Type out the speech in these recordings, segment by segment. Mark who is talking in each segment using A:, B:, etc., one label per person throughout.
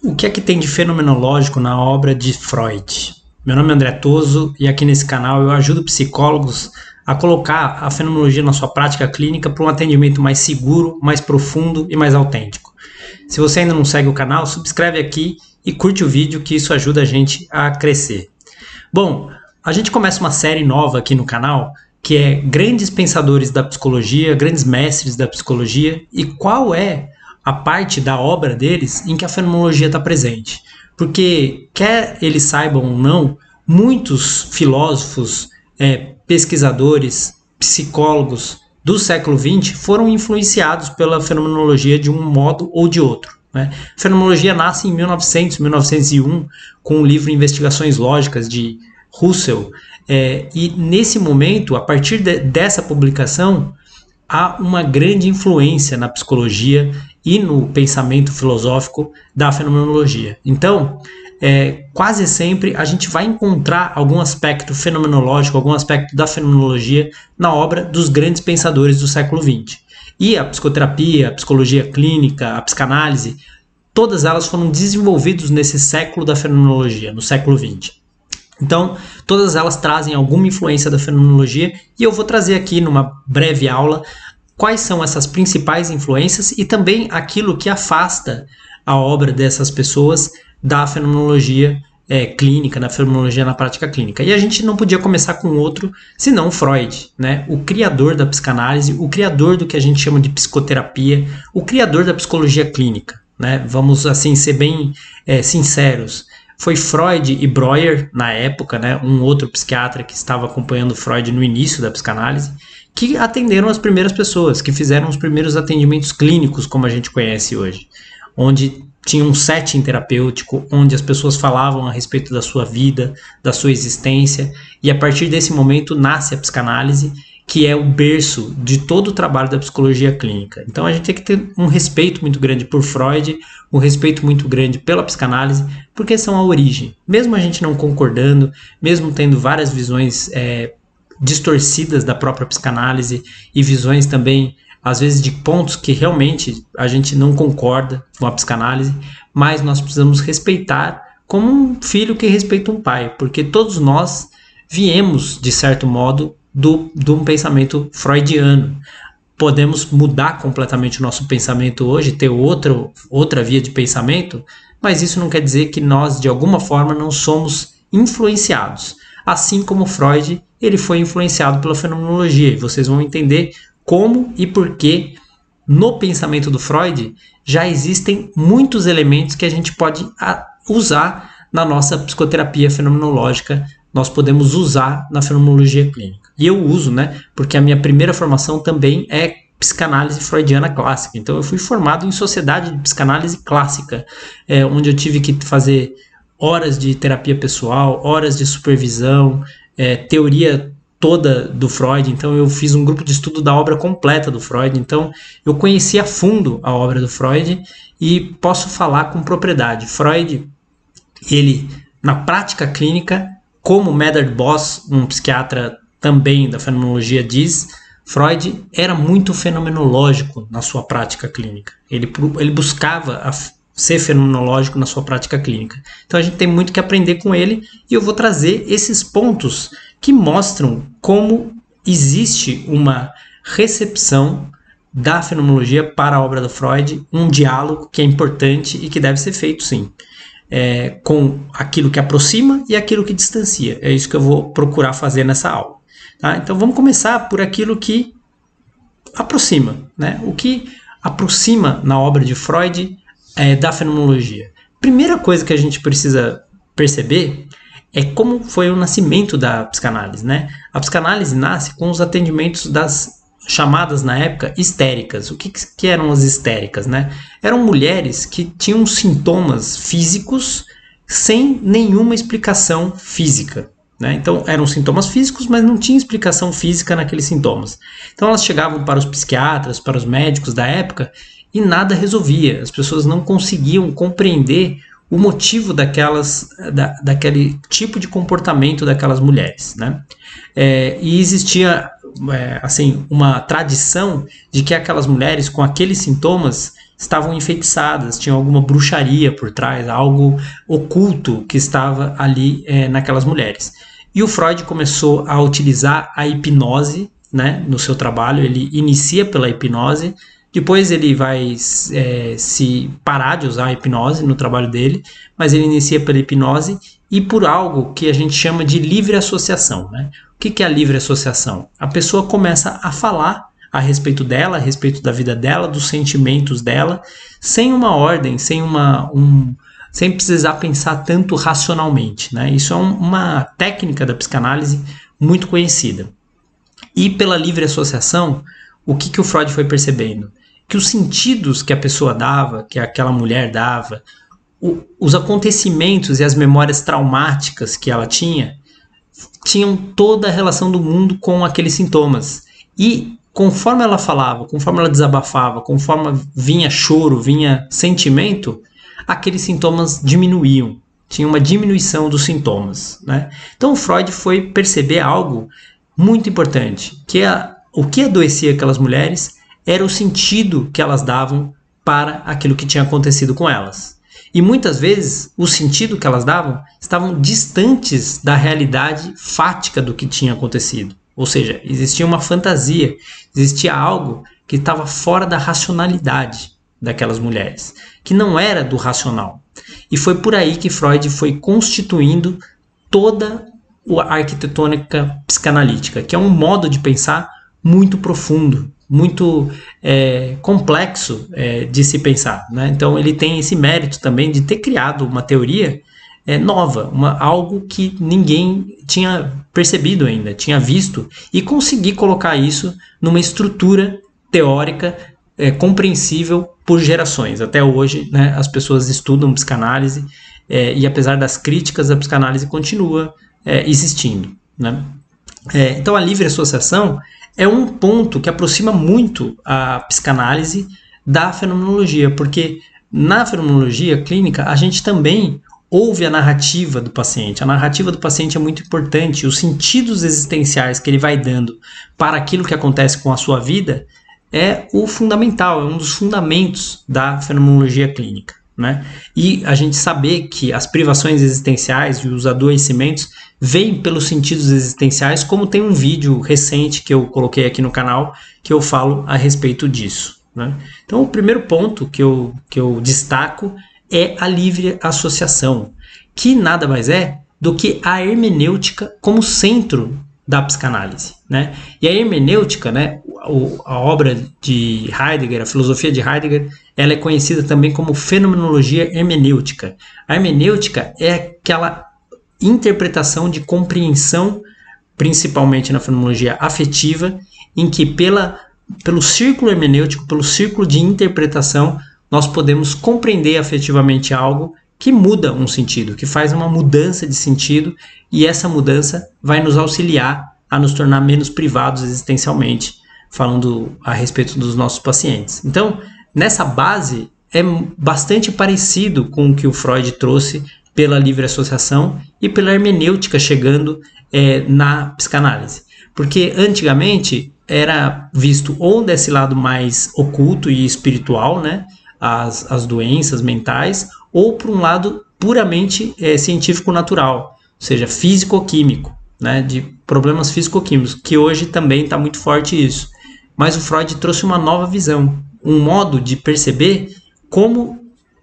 A: O que é que tem de fenomenológico na obra de Freud? Meu nome é André Toso e aqui nesse canal eu ajudo psicólogos a colocar a fenomenologia na sua prática clínica para um atendimento mais seguro, mais profundo e mais autêntico. Se você ainda não segue o canal, subscreve aqui e curte o vídeo, que isso ajuda a gente a crescer. Bom, a gente começa uma série nova aqui no canal, que é Grandes Pensadores da Psicologia, Grandes Mestres da Psicologia, e qual é a parte da obra deles em que a fenomenologia está presente. Porque, quer eles saibam ou não, muitos filósofos, pesquisadores, psicólogos do século XX foram influenciados pela fenomenologia de um modo ou de outro. A fenomenologia nasce em 1900, 1901, com o livro Investigações Lógicas, de Russell, e nesse momento, a partir dessa publicação, há uma grande influência na psicologia e no pensamento filosófico da fenomenologia. Então, quase sempre a gente vai encontrar algum aspecto fenomenológico, algum aspecto da fenomenologia na obra dos grandes pensadores do século XX. E a psicoterapia, a psicologia clínica, a psicanálise, todas elas foram desenvolvidas nesse século da fenomenologia, no século XX. Então, todas elas trazem alguma influência da fenomenologia e eu vou trazer aqui numa breve aula quais são essas principais influências e também aquilo que afasta a obra dessas pessoas da fenomenologia clínica, da fenomenologia na prática clínica. E a gente não podia começar com outro senão Freud, né? O criador da psicanálise, o criador do que a gente chama de psicoterapia, o criador da psicologia clínica, né? Vamos assim ser bem sinceros. Foi Freud e Breuer, na época, né, um outro psiquiatra que estava acompanhando Freud no início da psicanálise, que atenderam as primeiras pessoas, que fizeram os primeiros atendimentos clínicos, como a gente conhece hoje, onde tinha um setting terapêutico, onde as pessoas falavam a respeito da sua vida, da sua existência, e a partir desse momento nasce a psicanálise, que é o berço de todo o trabalho da psicologia clínica. Então a gente tem que ter um respeito muito grande por Freud, um respeito muito grande pela psicanálise, porque são a origem. Mesmo a gente não concordando, mesmo tendo várias visões distorcidas da própria psicanálise e visões também, às vezes, de pontos que realmente a gente não concorda com a psicanálise, mas nós precisamos respeitar como um filho que respeita um pai, porque todos nós viemos, de certo modo, de um pensamento freudiano. Podemos mudar completamente o nosso pensamento hoje, ter outra via de pensamento, mas isso não quer dizer que nós, de alguma forma, não somos influenciados. Assim como Freud, ele foi influenciado pela fenomenologia, e vocês vão entender como e por que no pensamento do Freud já existem muitos elementos que a gente pode usar na nossa psicoterapia fenomenológica, nós podemos usar na fenomenologia clínica. E eu uso, né, porque a minha primeira formação também é psicanálise freudiana clássica. Então eu fui formado em sociedade de psicanálise clássica, onde eu tive que fazer horas de terapia pessoal, horas de supervisão, teoria toda do Freud. Então eu fiz um grupo de estudo da obra completa do Freud. Então eu conheci a fundo a obra do Freud e posso falar com propriedade. Freud, ele, na prática clínica, como Medard Boss, um psiquiatra também da fenomenologia, diz, Freud era muito fenomenológico na sua prática clínica. Ele buscava ser fenomenológico na sua prática clínica. Então a gente tem muito que aprender com ele e eu vou trazer esses pontos que mostram como existe uma recepção da fenomenologia para a obra do Freud, um diálogo que é importante e que deve ser feito sim. Com aquilo que aproxima e aquilo que distancia. É isso que eu vou procurar fazer nessa aula. Tá? Então vamos começar por aquilo que aproxima, né? O que aproxima na obra de Freud da fenomenologia. Primeira coisa que a gente precisa perceber é como foi o nascimento da psicanálise, né? A psicanálise nasce com os atendimentos das chamadas na época histéricas. O que eram as histéricas, né? Eram mulheres que tinham sintomas físicos sem nenhuma explicação física, né? Então eram sintomas físicos, mas não tinha explicação física naqueles sintomas. Então elas chegavam para os psiquiatras, para os médicos da época e nada resolvia. As pessoas não conseguiam compreender o motivo daquele tipo de comportamento daquelas mulheres, né? E existia assim, uma tradição de que aquelas mulheres com aqueles sintomas estavam enfeitiçadas, tinha alguma bruxaria por trás, algo oculto que estava ali naquelas mulheres. E o Freud começou a utilizar a hipnose, né, no seu trabalho. Ele inicia pela hipnose, depois ele vai se parar de usar a hipnose no trabalho dele, mas ele inicia pela hipnose e por algo que a gente chama de livre associação, né? O que é a livre associação? A pessoa começa a falar a respeito dela, a respeito da vida dela, dos sentimentos dela, sem uma ordem, sem precisar pensar tanto racionalmente, né? Isso é uma técnica da psicanálise muito conhecida. E pela livre associação, o que o Freud foi percebendo? Que os sentidos que a pessoa dava, que aquela mulher dava, os acontecimentos e as memórias traumáticas que ela tinham toda a relação do mundo com aqueles sintomas. E conforme ela falava, conforme ela desabafava, conforme vinha choro, vinha sentimento, aqueles sintomas diminuíam. Tinha uma diminuição dos sintomas, né? Então o Freud foi perceber algo muito importante, que o que adoecia aquelas mulheres era o sentido que elas davam para aquilo que tinha acontecido com elas. E muitas vezes o sentido que elas davam estavam distantes da realidade fática do que tinha acontecido. Ou seja, existia uma fantasia, existia algo que estava fora da racionalidade daquelas mulheres, que não era do racional. E foi por aí que Freud foi constituindo toda a arquitetônica psicanalítica, que é um modo de pensar muito profundo, muito complexo de se pensar, né? Então ele tem esse mérito também de ter criado uma teoria nova, algo que ninguém tinha percebido ainda, tinha visto, e conseguir colocar isso numa estrutura teórica compreensível por gerações. Até hoje, né, as pessoas estudam psicanálise e apesar das críticas, a psicanálise continua existindo, né? Então a livre associação é um ponto que aproxima muito a psicanálise da fenomenologia, porque na fenomenologia clínica a gente também ouve a narrativa do paciente. A narrativa do paciente é muito importante, os sentidos existenciais que ele vai dando para aquilo que acontece com a sua vida é o fundamental, é um dos fundamentos da fenomenologia clínica, né? E a gente saber que as privações existenciais e os adoecimentos vêm pelos sentidos existenciais, como tem um vídeo recente que eu coloquei aqui no canal que eu falo a respeito disso, né? Então o primeiro ponto que eu destaco é a livre associação, que nada mais é do que a hermenêutica como centro da psicanálise, né? E a hermenêutica, né, a obra de Heidegger, a filosofia de Heidegger, ela é conhecida também como fenomenologia hermenêutica. A hermenêutica é aquela interpretação de compreensão, principalmente na fenomenologia afetiva, em que pelo círculo hermenêutico, pelo círculo de interpretação, nós podemos compreender afetivamente algo que muda um sentido, que faz uma mudança de sentido, e essa mudança vai nos auxiliar a nos tornar menos privados existencialmente, falando a respeito dos nossos pacientes. Então, nessa base, é bastante parecido com o que o Freud trouxe pela livre associação e pela hermenêutica chegando na psicanálise. Porque antigamente era visto ou desse lado mais oculto e espiritual, né, as doenças mentais, ou por um lado puramente científico-natural, ou seja, físico-químico, né, de problemas físico-químicos, que hoje também está muito forte isso. Mas o Freud trouxe uma nova visão, um modo de perceber como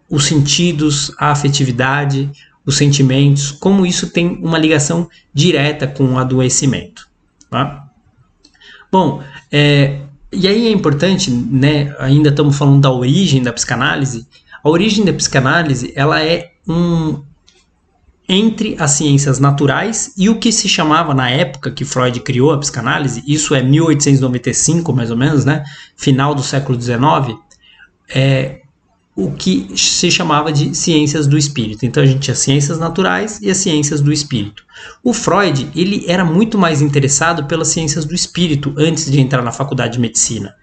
A: os sentidos, a afetividade, os sentimentos, como isso tem uma ligação direta com o adoecimento, tá? Bom, e aí é importante, né, ainda estamos falando da origem da psicanálise. A origem da psicanálise, ela é entre as ciências naturais e o que se chamava na época que Freud criou a psicanálise, isso é 1895 mais ou menos, né, final do século XIX, o que se chamava de ciências do espírito. Então a gente tinha ciências naturais e as ciências do espírito. O Freud, ele era muito mais interessado pelas ciências do espírito antes de entrar na faculdade de medicina.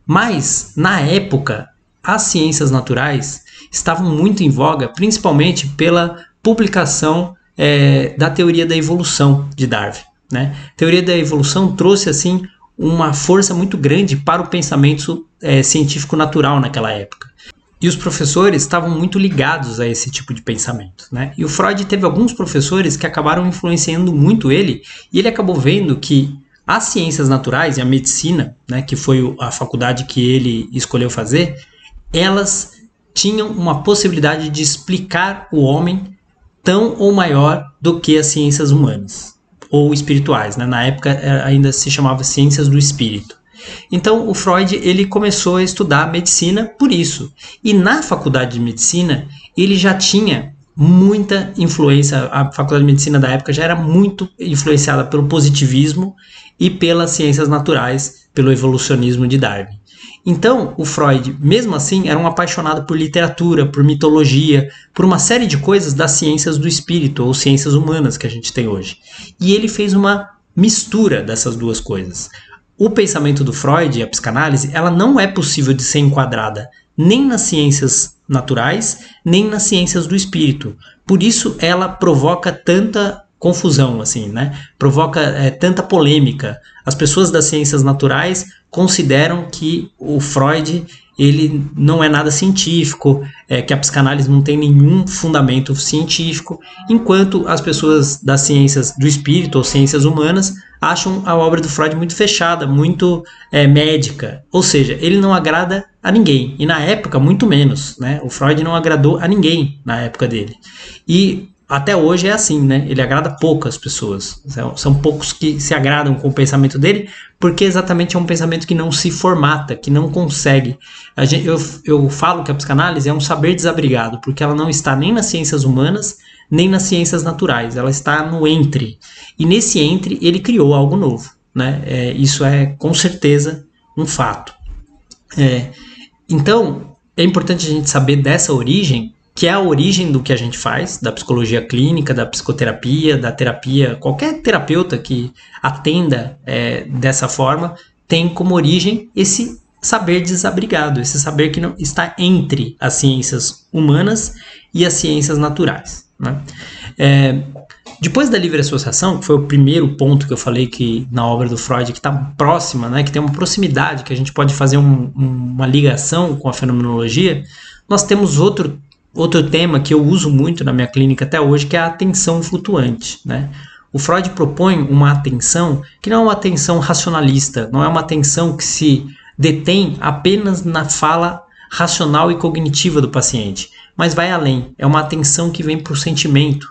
A: Mas, na época, as ciências naturais estavam muito em voga, principalmente pela publicação da teoria da evolução de Darwin, né? A teoria da evolução trouxe assim uma força muito grande para o pensamento científico natural naquela época. E os professores estavam muito ligados a esse tipo de pensamento, né? E o Freud teve alguns professores que acabaram influenciando muito ele, e ele acabou vendo que as ciências naturais e a medicina, né, que foi a faculdade que ele escolheu fazer, elas tinham uma possibilidade de explicar o homem tão ou maior do que as ciências humanas, ou espirituais, né? Na época ainda se chamava ciências do espírito. Então o Freud ele começou a estudar medicina por isso. E na faculdade de medicina ele já tinha muita influência, a faculdade de medicina da época já era muito influenciada pelo positivismo e pelas ciências naturais, pelo evolucionismo de Darwin. Então o Freud, mesmo assim, era um apaixonado por literatura, por mitologia, por uma série de coisas das ciências do espírito, ou ciências humanas que a gente tem hoje. E ele fez uma mistura dessas duas coisas. O pensamento do Freud e a psicanálise, ela não é possível de ser enquadrada nem nas ciências naturais, nem nas ciências do espírito. Por isso ela provoca tanta confusão, assim, né? Provoca tanta polêmica. As pessoas das ciências naturais consideram que o Freud ele não é nada científico, que a psicanálise não tem nenhum fundamento científico, enquanto as pessoas das ciências do espírito ou ciências humanas acham a obra do Freud muito fechada, muito médica, ou seja, ele não agrada a ninguém, e na época muito menos, né? O Freud não agradou a ninguém na época dele, e até hoje é assim, né? Ele agrada poucas pessoas, são poucos que se agradam com o pensamento dele, porque exatamente é um pensamento que não se formata, que não consegue. Eu falo que a psicanálise é um saber desabrigado, porque ela não está nem nas ciências humanas, nem nas ciências naturais, ela está no entre. E nesse entre ele criou algo novo, né? Isso é com certeza um fato. Então é importante a gente saber dessa origem, que é a origem do que a gente faz, da psicologia clínica, da psicoterapia, da terapia. Qualquer terapeuta que atenda dessa forma tem como origem esse saber desabrigado, esse saber que não está entre as ciências humanas e as ciências naturais, né? Depois da livre associação, que foi o primeiro ponto que eu falei que na obra do Freud, que está próxima, né, que tem uma proximidade, que a gente pode fazer uma ligação com a fenomenologia, nós temos outro tema que eu uso muito na minha clínica até hoje, que é a atenção flutuante, né? O Freud propõe uma atenção que não é uma atenção racionalista, não é uma atenção que se detém apenas na fala racional e cognitiva do paciente, mas vai além. É uma atenção que vem para o sentimento,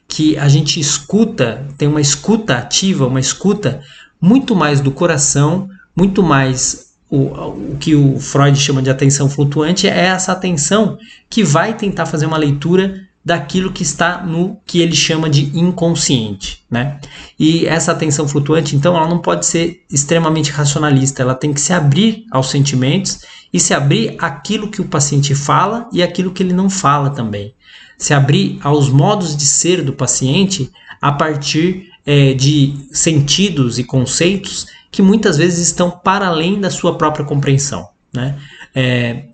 A: que a gente escuta, tem uma escuta ativa, uma escuta muito mais do coração, muito mais o que o Freud chama de atenção flutuante, é essa atenção que vai tentar fazer uma leitura daquilo que está no que ele chama de inconsciente, né? E essa atenção flutuante, então, ela não pode ser extremamente racionalista, ela tem que se abrir aos sentimentos e se abrir àquilo que o paciente fala e àquilo que ele não fala também. Se abrir aos modos de ser do paciente a partir de sentidos e conceitos que muitas vezes estão para além da sua própria compreensão, né?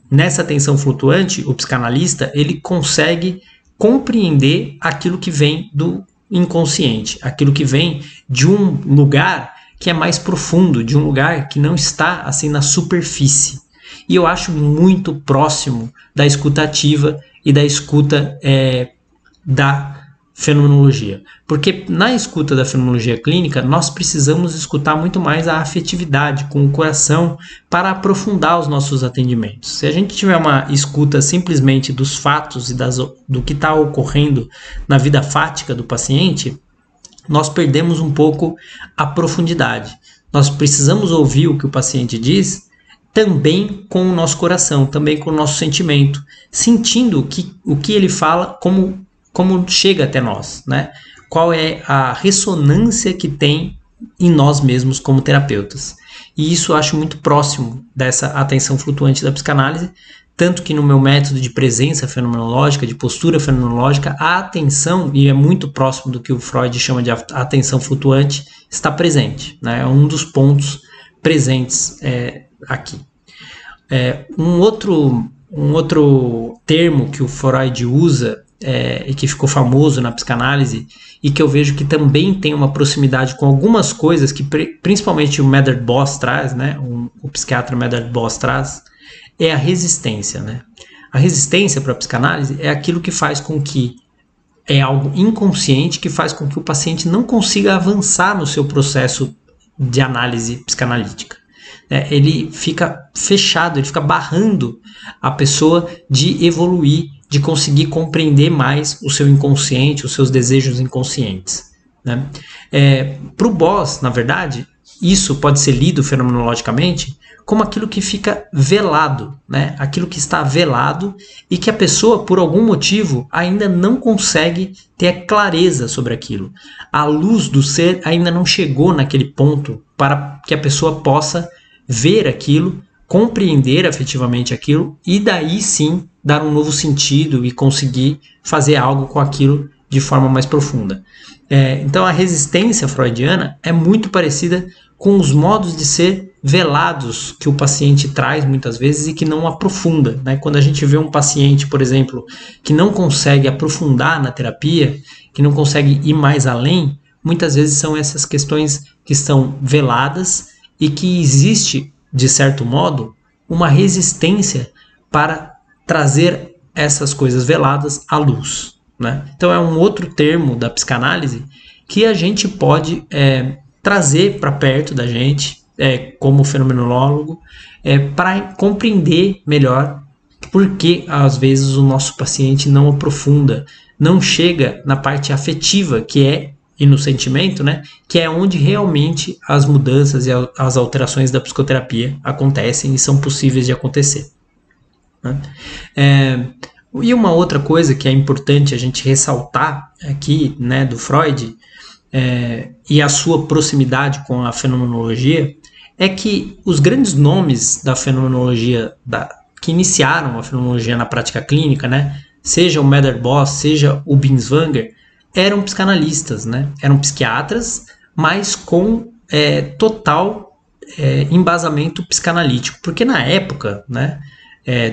A: Nessa atenção flutuante, o psicanalista ele consegue compreender aquilo que vem do inconsciente, aquilo que vem de um lugar que é mais profundo, de um lugar que não está assim na superfície. E eu acho muito próximo da escuta ativa e da escuta da fenomenologia. Porque na escuta da fenomenologia clínica, nós precisamos escutar muito mais a afetividade com o coração para aprofundar os nossos atendimentos. Se a gente tiver uma escuta simplesmente dos fatos e do que está ocorrendo na vida fática do paciente, nós perdemos um pouco a profundidade. Nós precisamos ouvir o que o paciente diz também com o nosso coração, também com o nosso sentimento, sentindo o que ele fala como chega até nós, né? Qual é a ressonância que tem em nós mesmos como terapeutas. E isso eu acho muito próximo dessa atenção flutuante da psicanálise, tanto que no meu método de presença fenomenológica, de postura fenomenológica, a atenção, e é muito próximo do que o Freud chama de atenção flutuante, está presente, né? É um dos pontos presentes aqui. Um outro termo que o Freud usa e que ficou famoso na psicanálise e que eu vejo que também tem uma proximidade com algumas coisas que principalmente o Medard-Boss traz, né? O psiquiatra Medard-Boss traz, é a resistência, né? A resistência para a psicanálise é aquilo que faz com que é algo inconsciente que faz com que o paciente não consiga avançar no seu processo de análise psicanalítica. Ele fica fechado, ele fica barrando a pessoa de evoluir, de conseguir compreender mais o seu inconsciente, os seus desejos inconscientes. Né? Para o Boss, na verdade, isso pode ser lido fenomenologicamente como aquilo que fica velado, né? Aquilo que está velado e que a pessoa, por algum motivo, ainda não consegue ter clareza sobre aquilo. A luz do ser ainda não chegou naquele ponto para que a pessoa possa ver aquilo, compreender afetivamente aquilo e daí sim dar um novo sentido e conseguir fazer algo com aquilo de forma mais profunda. Então a resistência freudiana é muito parecida com os modos de ser velados que o paciente traz muitas vezes e que não aprofunda. Né? Quando a gente vê um paciente, por exemplo, que não consegue aprofundar na terapia, que não consegue ir mais além, muitas vezes são essas questões que estão veladas e que existe, de certo modo, uma resistência para trazer essas coisas veladas à luz. Né? Então é um outro termo da psicanálise que a gente pode trazer para perto da gente, como fenomenólogo, para compreender melhor por que às vezes o nosso paciente não aprofunda, não chega na parte afetiva, e no sentimento, né, que é onde realmente as mudanças e as alterações da psicoterapia acontecem e são possíveis de acontecer. Né? E uma outra coisa que é importante a gente ressaltar aqui, né, do Freud, e a sua proximidade com a fenomenologia, é que os grandes nomes da fenomenologia, que iniciaram a fenomenologia na prática clínica, né, seja o Mader-Boss, seja o Binswanger, eram psicanalistas, né, eram psiquiatras, mas com total embasamento psicanalítico, porque na época, né,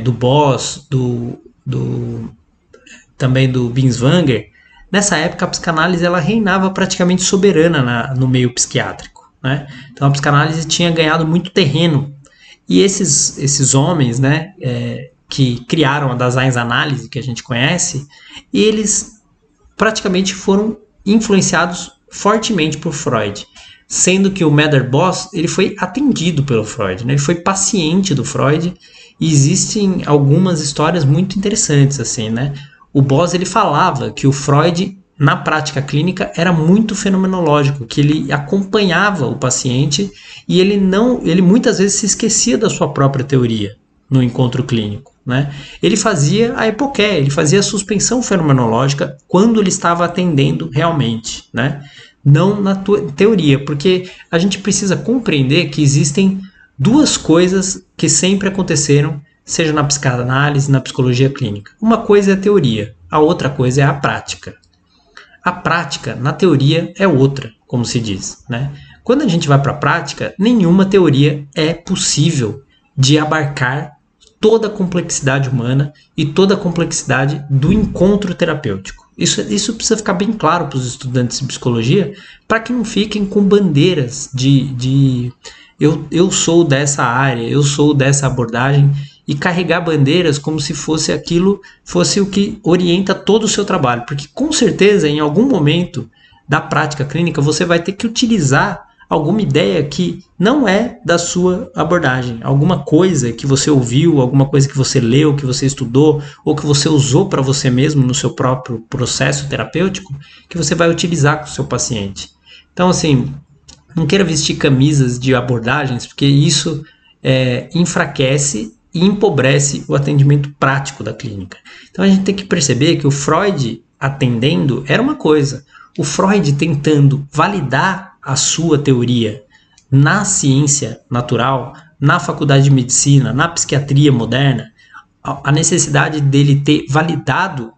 A: do Boss, também do Binswanger, nessa época a psicanálise ela reinava praticamente soberana no meio psiquiátrico. Né? Então a psicanálise tinha ganhado muito terreno. E esses homens, né, que criaram a Daseinsanálise, que a gente conhece, eles praticamente foram influenciados fortemente por Freud. Sendo que o Mader-Boss ele foi atendido pelo Freud, né? Ele foi paciente do Freud. E existem algumas histórias muito interessantes, assim, né? O Boss ele falava que o Freud, na prática clínica, era muito fenomenológico, que ele acompanhava o paciente e ele muitas vezes se esquecia da sua própria teoria no encontro clínico. Né? Ele fazia a epoqué, ele fazia a suspensão fenomenológica quando ele estava atendendo realmente, né? Não na teoria, porque a gente precisa compreender que existem duas coisas que sempre aconteceram, seja na psicanálise, na psicologia clínica. Uma coisa é a teoria, a outra coisa é a prática. A prática, na teoria, é outra, como se diz. Né? Quando a gente vai para a prática, nenhuma teoria é possível de abarcar toda a complexidade humana e toda a complexidade do encontro terapêutico. Isso precisa ficar bem claro para os estudantes de psicologia, para que não fiquem com bandeiras de eu sou dessa área, eu sou dessa abordagem, e carregar bandeiras como se fosse aquilo, fosse o que orienta todo o seu trabalho. Porque com certeza, em algum momento da prática clínica, você vai ter que utilizar alguma ideia que não é da sua abordagem, alguma coisa que você ouviu, alguma coisa que você leu, que você estudou, ou que você usou para você mesmo no seu próprio processo terapêutico, que você vai utilizar com o seu paciente. Então, assim, não queira vestir camisas de abordagens, porque isso enfraquece e empobrece o atendimento prático da clínica. Então, a gente tem que perceber que o Freud atendendo era uma coisa, o Freud tentando validar a sua teoria na ciência natural, na faculdade de medicina, na psiquiatria moderna, a necessidade dele ter validado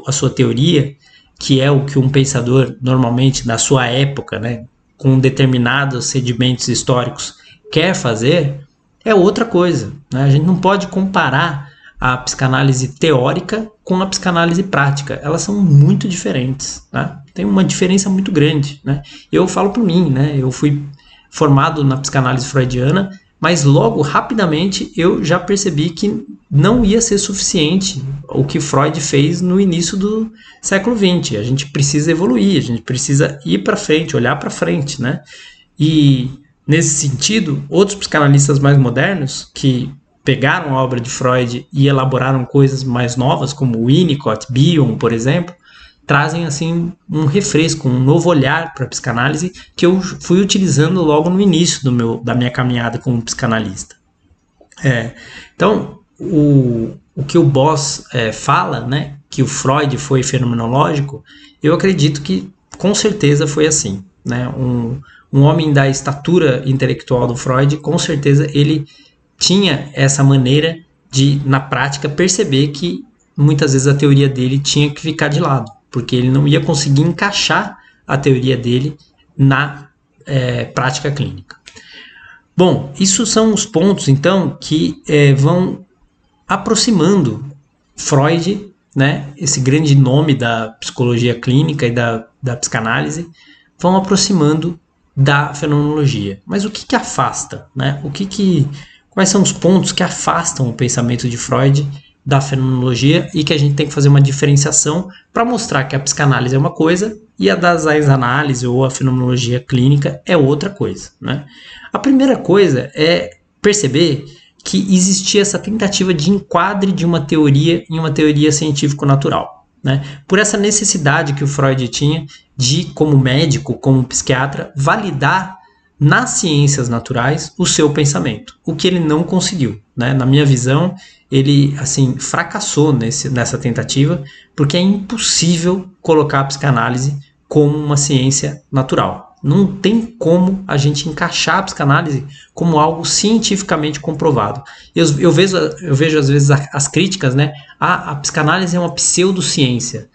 A: a sua teoria, que é o que um pensador normalmente da sua época, né, com determinados sedimentos históricos, quer fazer, é outra coisa. Né? A gente não pode comparar a psicanálise teórica com a psicanálise prática. Elas são muito diferentes. Tá? Tem uma diferença muito grande. Né? Eu falo por mim, né? Eu fui formado na psicanálise freudiana, mas logo, rapidamente, eu já percebi que não ia ser suficiente o que Freud fez no início do século XX. A gente precisa evoluir, a gente precisa ir para frente, olhar para frente, né? E, nesse sentido, outros psicanalistas mais modernos, que pegaram a obra de Freud e elaboraram coisas mais novas, como Winnicott, Bion, por exemplo, trazem assim um refresco, um novo olhar para a psicanálise que eu fui utilizando logo no início da minha caminhada como psicanalista. Então, o que o Boss fala, né, que o Freud foi fenomenológico, eu acredito que com certeza foi assim. Né? Um homem da estatura intelectual do Freud, com certeza ele tinha essa maneira de, na prática, perceber que muitas vezes a teoria dele tinha que ficar de lado, porque ele não ia conseguir encaixar a teoria dele na prática clínica. Bom, isso são os pontos, então, que vão aproximando Freud, né, esse grande nome da psicologia clínica e da psicanálise, vão aproximando da fenomenologia. Mas o que afasta? Né? Quais são os pontos que afastam o pensamento de Freud da fenomenologia e que a gente tem que fazer uma diferenciação para mostrar que a psicanálise é uma coisa e a das análise ou a fenomenologia clínica é outra coisa. Né? A primeira coisa é perceber que existia essa tentativa de enquadre de uma teoria em uma teoria científico-natural. Né? Por essa necessidade que o Freud tinha de, como médico, como psiquiatra, validar nas ciências naturais o seu pensamento, o que ele não conseguiu. Né? Na minha visão, ele assim fracassou nessa tentativa, porque é impossível colocar a psicanálise como uma ciência natural. Não tem como a gente encaixar a psicanálise como algo cientificamente comprovado. Eu vejo às vezes as críticas, né? A psicanálise é uma pseudociência.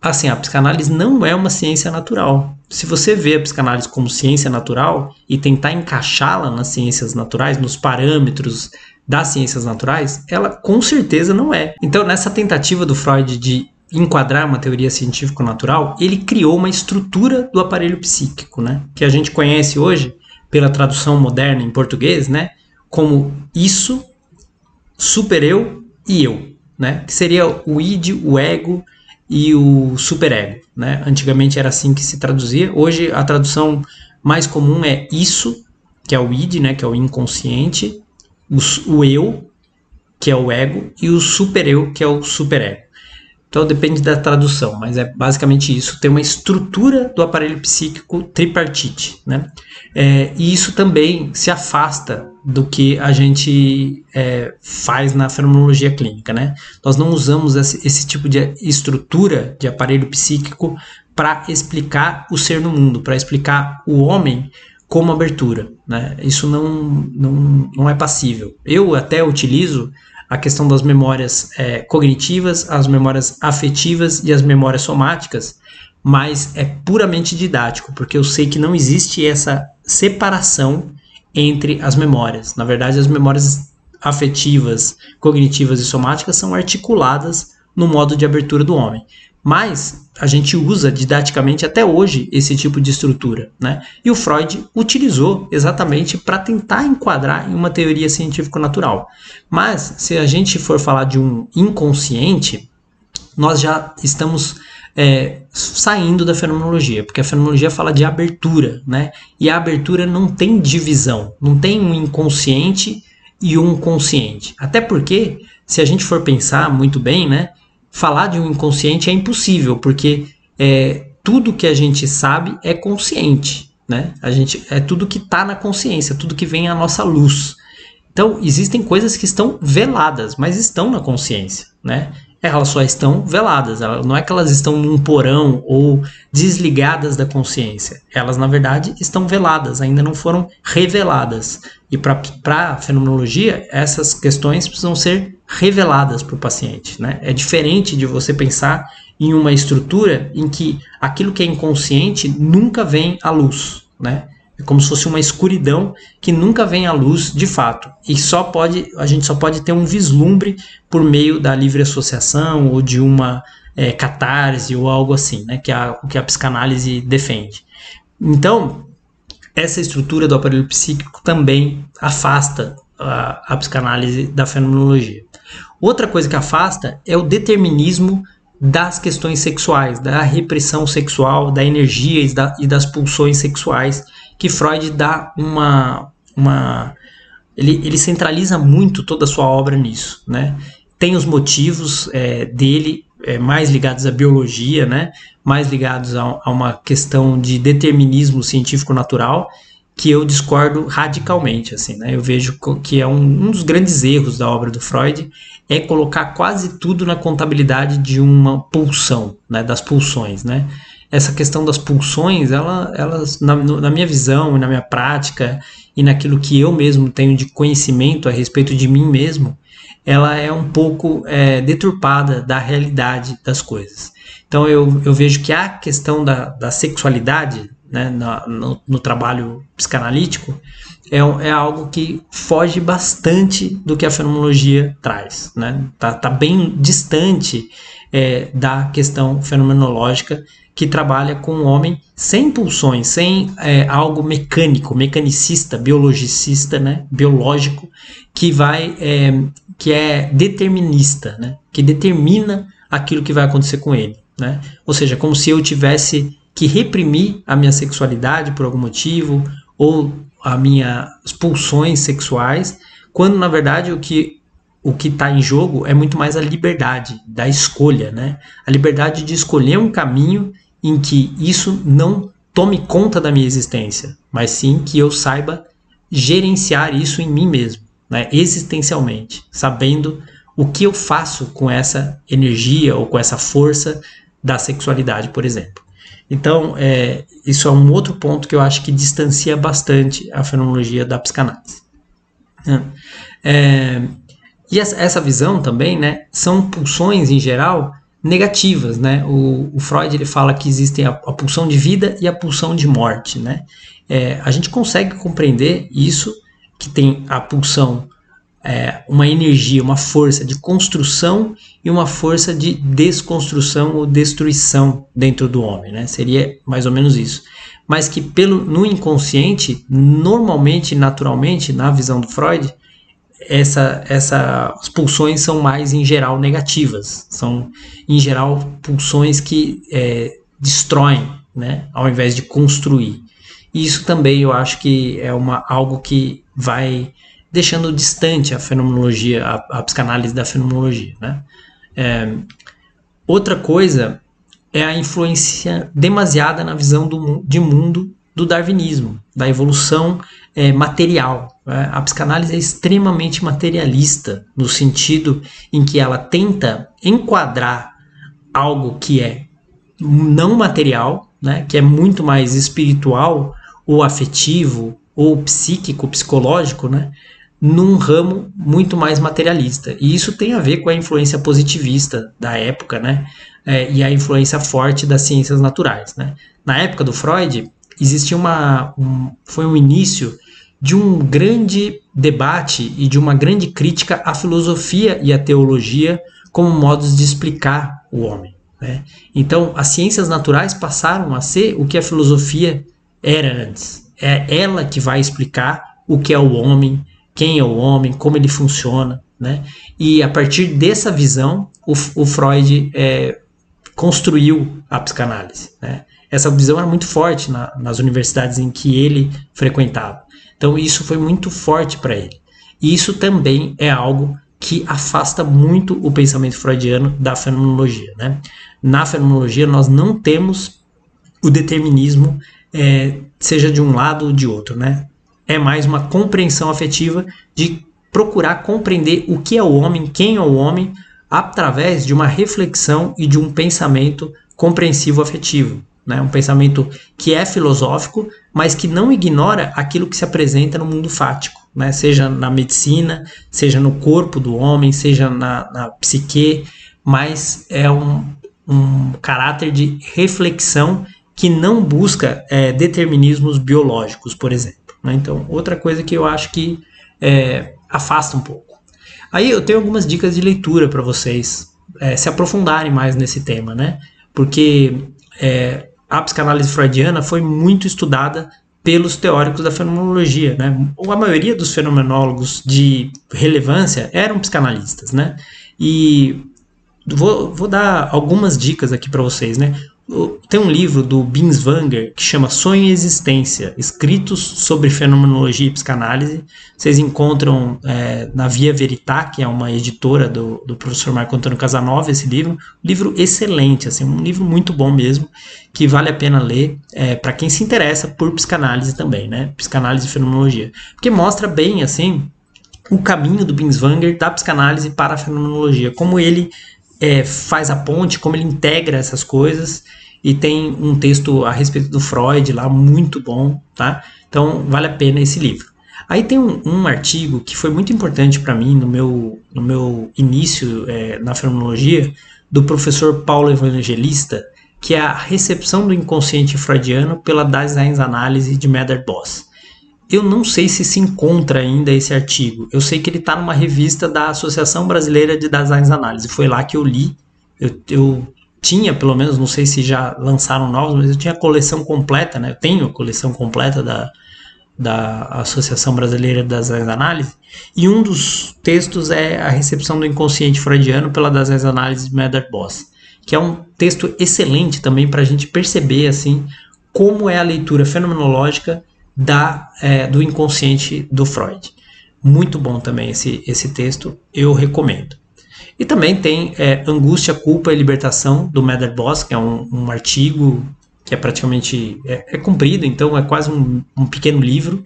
A: Assim, a psicanálise não é uma ciência natural. Se você vê a psicanálise como ciência natural e tentar encaixá-la nas ciências naturais, nos parâmetros das ciências naturais, ela com certeza não é. Então, nessa tentativa do Freud de enquadrar uma teoria científico-natural, ele criou uma estrutura do aparelho psíquico, né? Que a gente conhece hoje, pela tradução moderna em português, né? Como isso, supereu e eu, né? Que seria o id, o ego e o superego, né? Antigamente era assim que se traduzia. Hoje a tradução mais comum é isso, que é o id, né? Que é o inconsciente, o eu, que é o ego, e o supereu, que é o superego. Então depende da tradução, mas é basicamente isso. Tem uma estrutura do aparelho psíquico tripartite, né? E isso também se afasta do que a gente faz na fenomenologia clínica, né? Nós não usamos esse tipo de estrutura de aparelho psíquico para explicar o ser no mundo, para explicar o homem como abertura, né? Isso não é passível. Eu até utilizo a questão das memórias cognitivas, as memórias afetivas e as memórias somáticas, mas é puramente didático, porque eu sei que não existe essa separação entre as memórias. Na verdade, as memórias afetivas, cognitivas e somáticas são articuladas no modo de abertura do homem. Mas a gente usa didaticamente até hoje esse tipo de estrutura, né? E o Freud utilizou exatamente para tentar enquadrar em uma teoria científico-natural. Mas se a gente for falar de um inconsciente, nós já estamos saindo da fenomenologia, porque a fenomenologia fala de abertura, né? E a abertura não tem divisão, não tem um inconsciente e um consciente. Até porque, se a gente for pensar muito bem, né? Falar de um inconsciente é impossível, porque tudo que a gente sabe é consciente, né? É tudo que está na consciência, tudo que vem à nossa luz. Então, existem coisas que estão veladas, mas estão na consciência, né? Elas só estão veladas, não é que elas estão num porão ou desligadas da consciência. Elas, na verdade, estão veladas, ainda não foram reveladas. E para a fenomenologia, essas questões precisam ser reveladas para o paciente, né? É diferente de você pensar em uma estrutura em que aquilo que é inconsciente nunca vem à luz, né? É como se fosse uma escuridão que nunca vem à luz de fato. E a gente só pode ter um vislumbre por meio da livre associação ou de uma catarse ou algo assim, né? Que é o que a psicanálise defende. Então, essa estrutura do aparelho psíquico também afasta a psicanálise da fenomenologia. Outra coisa que afasta é o determinismo das questões sexuais, da repressão sexual, da energia e das pulsões sexuais, que Freud dá ele centraliza muito toda a sua obra nisso, né? Tem os motivos dele mais ligados à biologia, né? Mais ligados a uma questão de determinismo científico-natural, que eu discordo radicalmente, assim, né? Eu vejo que é um dos grandes erros da obra do Freud é colocar quase tudo na contabilidade de uma pulsão, né? Das pulsões, né? Essa questão das pulsões, elas na minha visão e na minha prática e naquilo que eu mesmo tenho de conhecimento a respeito de mim mesmo, ela é um pouco deturpada da realidade das coisas. Então eu vejo que a questão da sexualidade, né, no trabalho psicanalítico é algo que foge bastante do que a fenomenologia traz, né? Tá bem distante da questão fenomenológica, que trabalha com o homem sem pulsões, sem algo mecânico, mecanicista, biologicista, né, biológico, que é determinista, né, que determina aquilo que vai acontecer com ele, né? Ou seja, como se eu tivesse que reprimir a minha sexualidade por algum motivo, ou as minhas pulsões sexuais, quando na verdade o que está em jogo é muito mais a liberdade da escolha, né? A liberdade de escolher um caminho em que isso não tome conta da minha existência, mas sim que eu saiba gerenciar isso em mim mesmo, né? Existencialmente, sabendo o que eu faço com essa energia ou com essa força da sexualidade, por exemplo. Então, isso é um outro ponto que eu acho que distancia bastante a fenomenologia da psicanálise. E essa visão também, né, são pulsões, em geral, negativas, né? O Freud ele fala que existem a pulsão de vida e a pulsão de morte, né? A gente consegue compreender isso, que tem a pulsão, uma energia, uma força de construção e uma força de desconstrução ou destruição dentro do homem, né? Seria mais ou menos isso. Mas que no inconsciente, normalmente, naturalmente, na visão do Freud, essas pulsões são mais, em geral, negativas. São, em geral, pulsões que destroem, né, ao invés de construir. E isso também eu acho que é algo que vai deixando distante a fenomenologia, a psicanálise da fenomenologia, né? Outra coisa é a influência demasiada na visão de mundo do darwinismo, da evolução material. A psicanálise é extremamente materialista, no sentido em que ela tenta enquadrar algo que é não material, né, que é muito mais espiritual, ou afetivo, ou psíquico, psicológico, né, num ramo muito mais materialista. E isso tem a ver com a influência positivista da época, né, e a influência forte das ciências naturais, né. Na época do Freud, existia foi um início de um grande debate e de uma grande crítica à filosofia e à teologia como modos de explicar o homem, né? Então, as ciências naturais passaram a ser o que a filosofia era antes. É ela que vai explicar o que é o homem, quem é o homem, como ele funciona, né? E a partir dessa visão, o Freud construiu a psicanálise, né? Essa visão era muito forte nas universidades em que ele frequentava. Então isso foi muito forte para ele. E isso também é algo que afasta muito o pensamento freudiano da fenomenologia, né? Na fenomenologia nós não temos o determinismo, seja de um lado ou de outro, né? É mais uma compreensão afetiva de procurar compreender o que é o homem, quem é o homem, através de uma reflexão e de um pensamento compreensivo afetivo, né? Um pensamento que é filosófico, mas que não ignora aquilo que se apresenta no mundo fático, né? Seja na medicina, seja no corpo do homem, seja na psique, mas é um caráter de reflexão que não busca determinismos biológicos, por exemplo, né? Então, outra coisa que eu acho que afasta um pouco. Aí eu tenho algumas dicas de leitura para vocês se aprofundarem mais nesse tema, né? Porque a psicanálise freudiana foi muito estudada pelos teóricos da fenomenologia, né? A maioria dos fenomenólogos de relevância eram psicanalistas, né? E vou dar algumas dicas aqui para vocês, né? Tem um livro do Binswanger que chama Sonho e Existência, escritos sobre fenomenologia e psicanálise. Vocês encontram na Via Verità, que é uma editora do professor Marco Antônio Casanova, esse livro. Livro excelente, assim, um livro muito bom mesmo, que vale a pena ler para quem se interessa por psicanálise também, né? Psicanálise e fenomenologia. Porque mostra bem, assim, o caminho do Binswanger da psicanálise para a fenomenologia, como ele faz a ponte, como ele integra essas coisas, e tem um texto a respeito do Freud lá muito bom, tá? Então vale a pena esse livro. Aí tem um artigo que foi muito importante para mim no meu início na fenomenologia, do professor Paulo Evangelista, que é a recepção do inconsciente freudiano pela Daseinsanálise de Medard-Boss. Eu não sei se encontra ainda esse artigo. Eu sei que ele está numa revista da Associação Brasileira de Daseinsanálise. Foi lá que eu li. Eu tinha, pelo menos, não sei se já lançaram novos, mas eu tinha a coleção completa, né? Eu tenho a coleção completa da Associação Brasileira de Daseinsanálise. E um dos textos é a recepção do inconsciente freudiano pela Daseinsanálise de Medard-Boss, que é um texto excelente também para a gente perceber assim como é a leitura fenomenológica do inconsciente do Freud. Muito bom também esse texto, eu recomendo. E também tem Angústia, Culpa e Libertação, do Medard-Boss, que é um artigo que é praticamente comprido, então é quase um pequeno livro,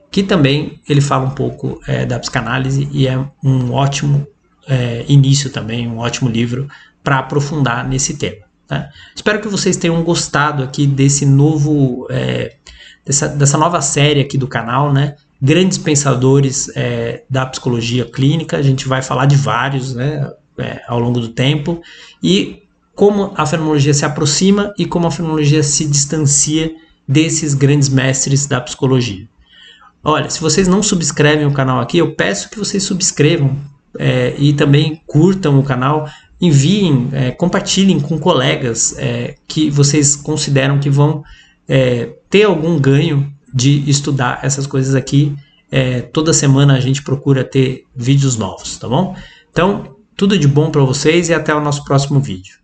A: que também ele fala um pouco da psicanálise e é um ótimo início também, um ótimo livro para aprofundar nesse tema. Tá? Espero que vocês tenham gostado aqui desse novo... dessa nova série aqui do canal, né? Grandes pensadores da psicologia clínica. A gente vai falar de vários, né, ao longo do tempo, e como a fenomenologia se aproxima e como a fenomenologia se distancia desses grandes mestres da psicologia. Olha, se vocês não subscrevem o canal aqui, eu peço que vocês subscrevam e também curtam o canal, enviem, compartilhem com colegas que vocês consideram que vão ter algum ganho de estudar essas coisas aqui. Toda semana a gente procura ter vídeos novos, tá bom? Então, tudo de bom para vocês e até o nosso próximo vídeo.